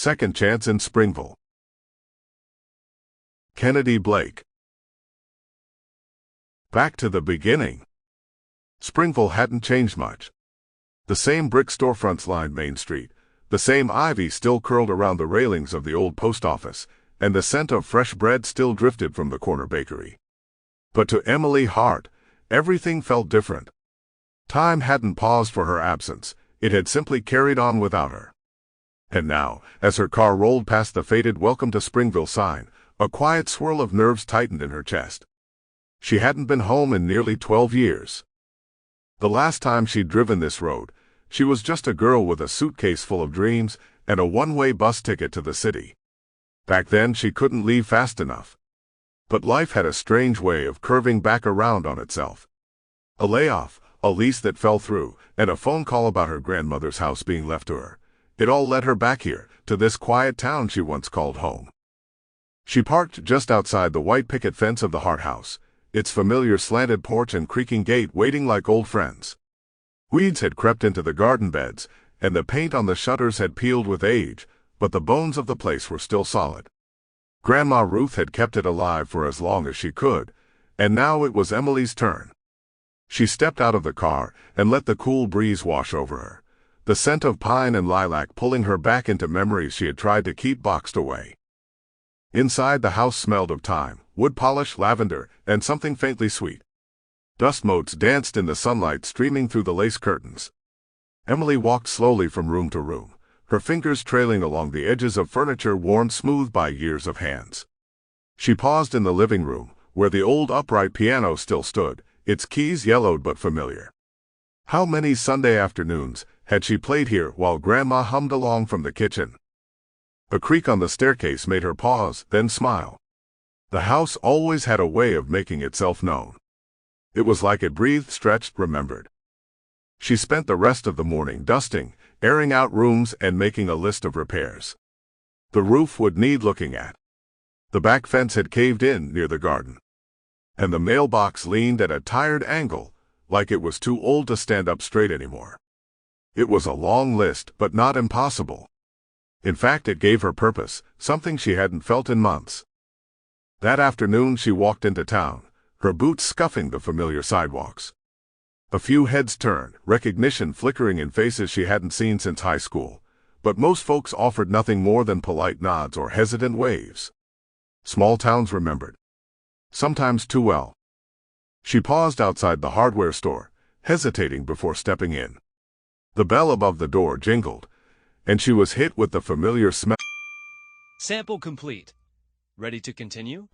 Second Chance in Springville. Kennedy Blake. Back to the beginning. Springville hadn't changed much. The same brick storefronts lined Main Street, the same ivy still curled around the railings of the old post office, and the scent of fresh bread still drifted from the corner bakery. But to Emily Hart, everything felt different. Time hadn't paused for her absence, it had simply carried on without her. And now, as her car rolled past the faded "Welcome to Springville" sign, a quiet swirl of nerves tightened in her chest. She hadn't been home in nearly 12 years. The last time she'd driven this road, she was just a girl with a suitcase full of dreams and a one-way bus ticket to the city. Back then she couldn't leave fast enough. But life had a strange way of curving back around on itself. A layoff, a lease that fell through, and a phone call about her grandmother's house being left to her. It all led her back here, to this quiet town she once called home. She parked just outside the white picket fence of the Hart house, its familiar slanted porch and creaking gate waiting like old friends. Weeds had crept into the garden beds, and the paint on the shutters had peeled with age, but the bones of the place were still solid. Grandma Ruth had kept it alive for as long as she could, and now it was Emily's turn. She stepped out of the car and let the cool breeze wash over her, the scent of pine and lilac pulling her back into memories she had tried to keep boxed away. Inside, the house smelled of thyme, wood polish, lavender, and something faintly sweet. Dust motes danced in the sunlight streaming through the lace curtains. Emily walked slowly from room to room, her fingers trailing along the edges of furniture worn smooth by years of hands. She paused in the living room, where the old upright piano still stood, its keys yellowed but familiar. How many Sunday afternoons had she played here while Grandma hummed along from the kitchen? A creak on the staircase made her pause, then smile. The house always had a way of making itself known. It was like it breathed, stretched, remembered. She spent the rest of the morning dusting, airing out rooms, and making a list of repairs. The roof would need looking at. The back fence had caved in near the garden. And the mailbox leaned at a tired angle, like it was too old to stand up straight anymore. It was a long list, but not impossible. In fact, it gave her purpose, something she hadn't felt in months. That afternoon she walked into town, her boots scuffing the familiar sidewalks. A few heads turned, recognition flickering in faces she hadn't seen since high school, but most folks offered nothing more than polite nods or hesitant waves. Small towns remembered. Sometimes too well. She paused outside the hardware store, hesitating before stepping in. The bell above the door jingled, and she was hit with the familiar smell. Sample complete. Ready to continue?